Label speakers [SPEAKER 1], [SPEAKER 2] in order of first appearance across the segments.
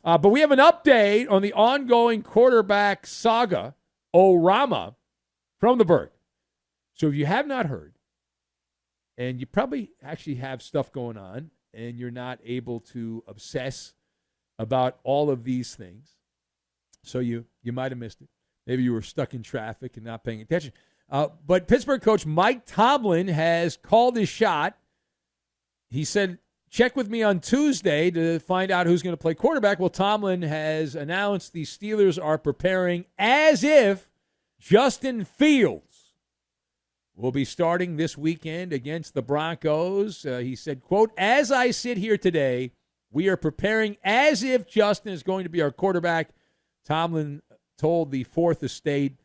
[SPEAKER 1] But we have an update on the ongoing quarterback saga, Orama, from the Berg. So if you have not heard, and you probably actually have stuff going on, and you're not able to obsess about all of these things, so you might have missed it. Maybe you were stuck in traffic and not paying attention. But Pittsburgh coach Mike Tomlin has called his shot. He said, check with me on Tuesday to find out who's going to play quarterback. Well, Tomlin has announced the Steelers are preparing as if Justin Fields will be starting this weekend against the Broncos. He said, quote, as I sit here today, we are preparing as if Justin is going to be our quarterback. Tomlin told the Fourth Estate,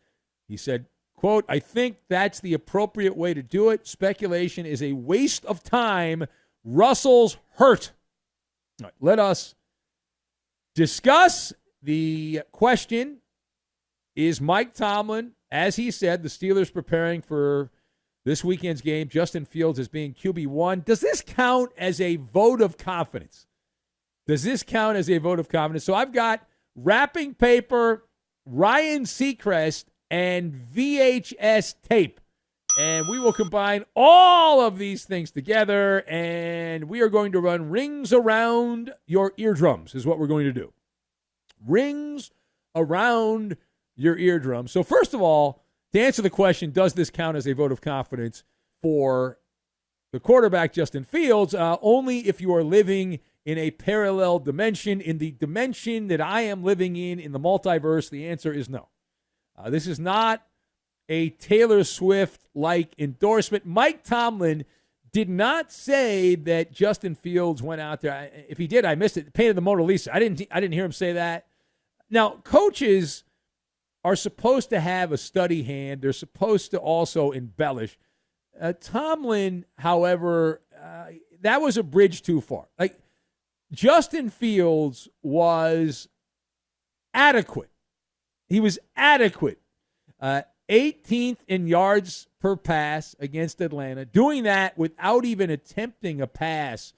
[SPEAKER 1] he said, quote, I think that's the appropriate way to do it. Speculation is a waste of time. Russell's hurt. All right, let us discuss the question. Is Mike Tomlin, as he said, the Steelers preparing for this weekend's game, Justin Fields as being QB1? Does this count as a vote of confidence? So I've got wrapping paper, Ryan Seacrest, and VHS tape. And we will combine all of these things together, and we are going to run rings around your eardrums is what we're going to do. Rings around your eardrums. So first of all, to answer the question, does this count as a vote of confidence for the quarterback, Justin Fields? Only if you are living in a parallel dimension. In the dimension that I am living in the multiverse, the answer is no. This is not a Taylor Swift-like endorsement. Mike Tomlin did not say that Justin Fields went out there. If he did, I missed it. Painted the Mona Lisa. I didn't hear him say that. Now, coaches are supposed to have a study hand. They're supposed to also embellish. Tomlin, however, that was a bridge too far. Like, Justin Fields was adequate. He was adequate. 18th in yards per pass against Atlanta, doing that without even attempting a pass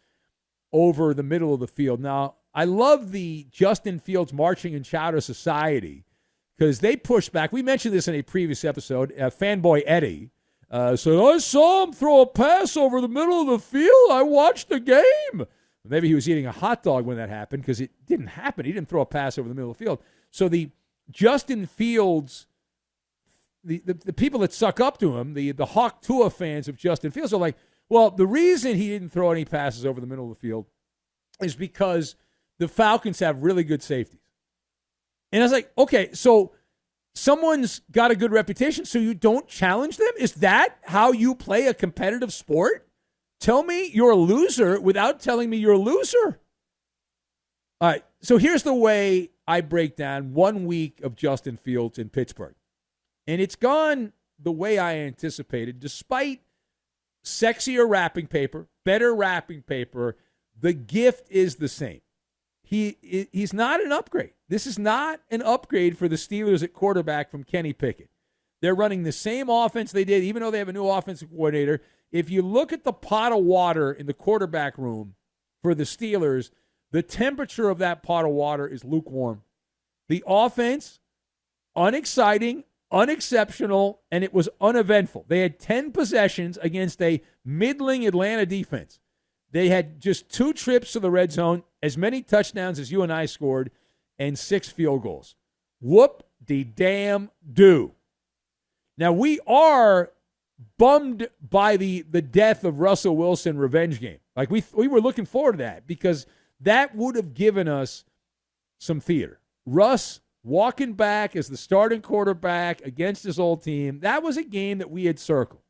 [SPEAKER 1] over the middle of the field. Now, I love the Justin Fields Marching and Chowder Society because they pushed back. We mentioned this in a previous episode. Fanboy Eddie said, I saw him throw a pass over the middle of the field. I watched the game. Maybe he was eating a hot dog when that happened because it didn't happen. He didn't throw a pass over the middle of the field. So the Justin Fields, the people that suck up to him, the Hawk Tua fans of Justin Fields are like, well, the reason he didn't throw any passes over the middle of the field is because the Falcons have really good safeties. And I was like, okay, so someone's got a good reputation, so you don't challenge them? Is that how you play a competitive sport? Tell me you're a loser without telling me you're a loser. All right, so here's the way I break down 1 week of Justin Fields in Pittsburgh. And it's gone the way I anticipated. Despite sexier wrapping paper, better wrapping paper, the gift is the same. He's not an upgrade. This is not an upgrade for the Steelers at quarterback from Kenny Pickett. They're running the same offense they did, even though they have a new offensive coordinator. If you look at the pot of water in the quarterback room for the Steelers, the temperature of that pot of water is lukewarm. The offense, unexciting, unexceptional, and it was uneventful. They had 10 possessions against a middling Atlanta defense. They had just 2 trips to the red zone, as many touchdowns as you and I scored, and 6 field goals. Whoop-de-damn-do. Now, we are bummed by the death of Russell Wilson revenge game. Like, we were looking forward to that because that would have given us some theater. Russ walking back as the starting quarterback against his old team, that was a game that we had circled.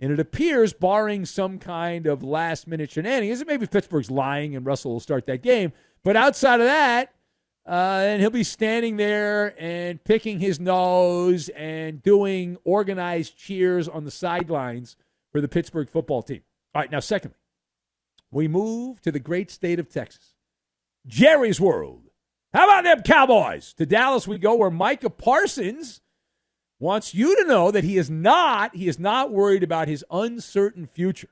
[SPEAKER 1] And it appears, barring some kind of last-minute shenanigans, maybe Pittsburgh's lying and Russell will start that game, but outside of that, and he'll be standing there and picking his nose and doing organized cheers on the sidelines for the Pittsburgh football team. All right, now secondly, we move to the great state of Texas. Jerry's World. How about them Cowboys? To Dallas we go, where Micah Parsons wants you to know that he is not worried about his uncertain future.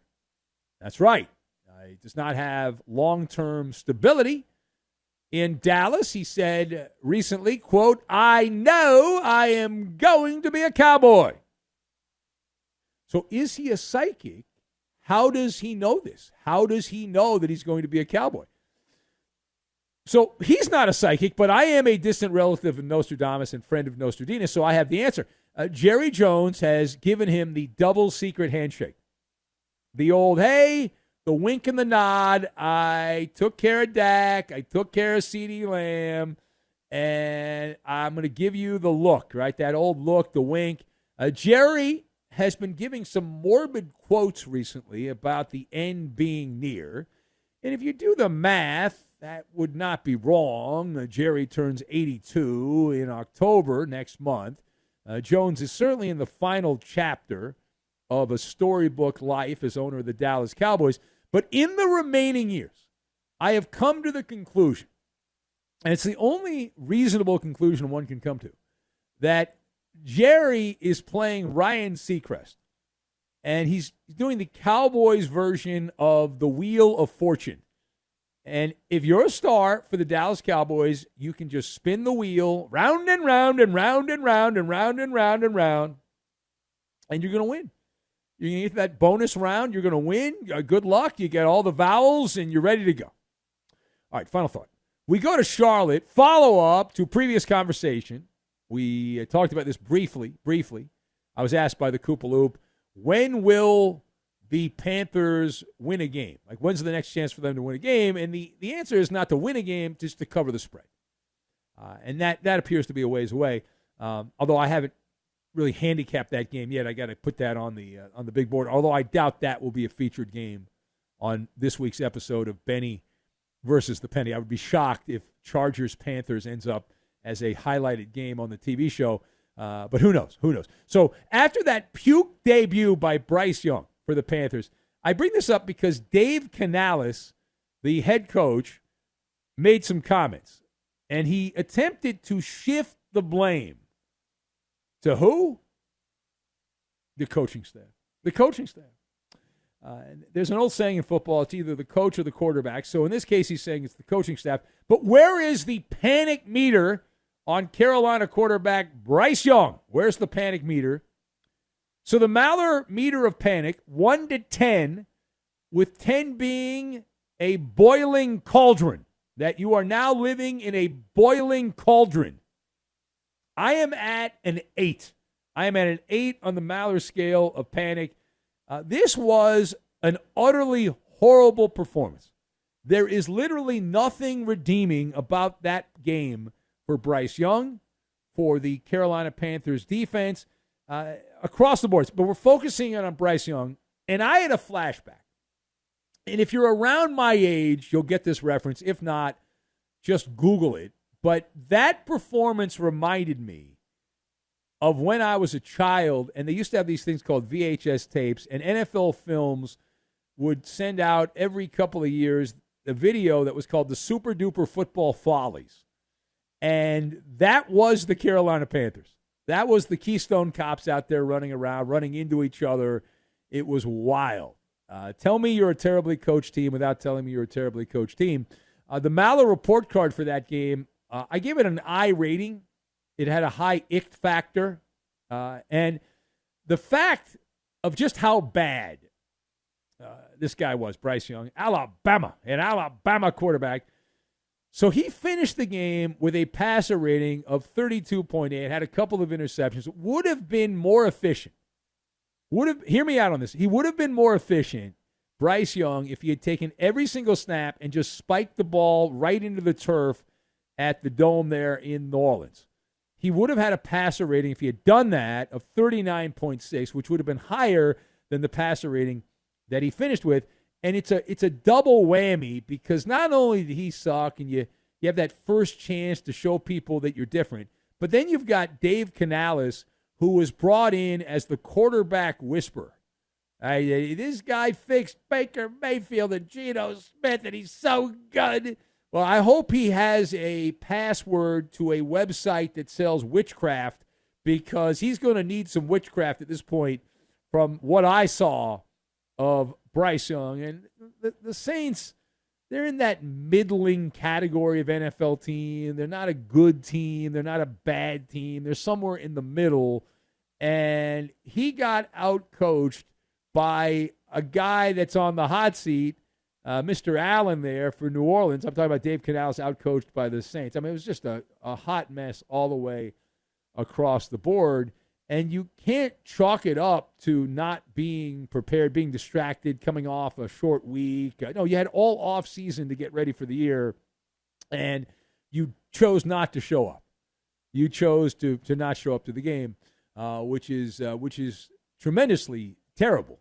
[SPEAKER 1] That's right. He does not have long-term stability. in Dallas. He said recently, quote, "I know I am going to be a Cowboy." So is he a psychic? How does he know this? How does he know that he's going to be a Cowboy? So he's not a psychic, but I am a distant relative of Nostradamus and friend of Nostradamus, so I have the answer. Jerry Jones has given him the double secret handshake. The old, hey, the wink and the nod. I took care of Dak. I took care of CeeDee Lamb. And I'm going to give you the look, right? That old look, the wink. Jerry has been giving some morbid quotes recently about the end being near. And if you do the math, that would not be wrong. Jerry turns 82 in October next month. Jones is certainly in the final chapter of a storybook life as owner of the Dallas Cowboys. But in the remaining years, I have come to the conclusion, and it's the only reasonable conclusion one can come to, that Jerry is playing Ryan Seacrest, and he's doing the Cowboys version of the Wheel of Fortune. And if you're a star for the Dallas Cowboys, you can just spin the wheel round and round and round and round and round and round and round, and you're going to win. You're going to get that bonus round. You're going to win. Good luck. You get all the vowels, and you're ready to go. All right, final thought. We go to Charlotte, follow up to a previous conversation. We talked about this briefly. I was asked by the Koopaloop, when will the Panthers win a game? Like, when's the next chance for them to win a game? And the answer is not to win a game, just to cover the spread. And that appears to be a ways away, although I haven't really handicapped that game yet. I got to put that on the big board, although I doubt that will be a featured game on this week's episode of Benny versus the Penny. I would be shocked if Chargers-Panthers ends up as a highlighted game on the TV show, but who knows? So after that puke debut by Bryce Young for the Panthers, I bring this up because Dave Canales, the head coach, made some comments, and he attempted to shift the blame to who? The coaching staff. The coaching staff. There's an old saying in football, it's either the coach or the quarterback. So in this case, he's saying it's the coaching staff. But where is the panic meter on Carolina quarterback Bryce Young? Where's the panic meter? So the Maller meter of panic, 1 to 10, with 10 being a boiling cauldron, that you are now living in a boiling cauldron. I am at an 8. I am at an 8 on the Maller scale of panic. This was an utterly horrible performance. There is literally nothing redeeming about that game for Bryce Young, for the Carolina Panthers defense, across the boards. But we're focusing on Bryce Young, and I had a flashback. And if you're around my age, you'll get this reference. If not, just Google it. But that performance reminded me of when I was a child, and they used to have these things called VHS tapes, and NFL Films would send out every couple of years a video that was called the Super Duper Football Follies. And that was the Carolina Panthers. That was the Keystone Cops out there running around, running into each other. It was wild. Tell me you're a terribly coached team without telling me you're a terribly coached team. The Maller report card for that game, I gave it an I rating. It had a high ick factor. And the fact of just how bad this guy was, Bryce Young, an Alabama quarterback. So he finished the game with a passer rating of 32.8, had a couple of interceptions, would have been more efficient. Hear me out on this. He would have been more efficient, Bryce Young, if he had taken every single snap and just spiked the ball right into the turf at the Dome there in New Orleans. He would have had a passer rating, if he had done that, of 39.6, which would have been higher than the passer rating that he finished with. And it's a double whammy, because not only did he suck and you have that first chance to show people that you're different, but then you've got Dave Canales, who was brought in as the quarterback whisperer. This guy fixed Baker Mayfield and Geno Smith, and he's so good. Well, I hope he has a password to a website that sells witchcraft, because he's going to need some witchcraft at this point from what I saw of Bryce Young. And the Saints, they're in that middling category of NFL team. They're not a good team. They're not a bad team. They're somewhere in the middle. And he got outcoached by a guy that's on the hot seat, Mr. Allen there for New Orleans. I'm talking about Dave Canales outcoached by the Saints. I mean, it was just a hot mess all the way across the board. And you can't chalk it up to not being prepared, being distracted, coming off a short week. No, you had all off season to get ready for the year, and you chose not to show up. You chose to not show up to the game, which is tremendously terrible.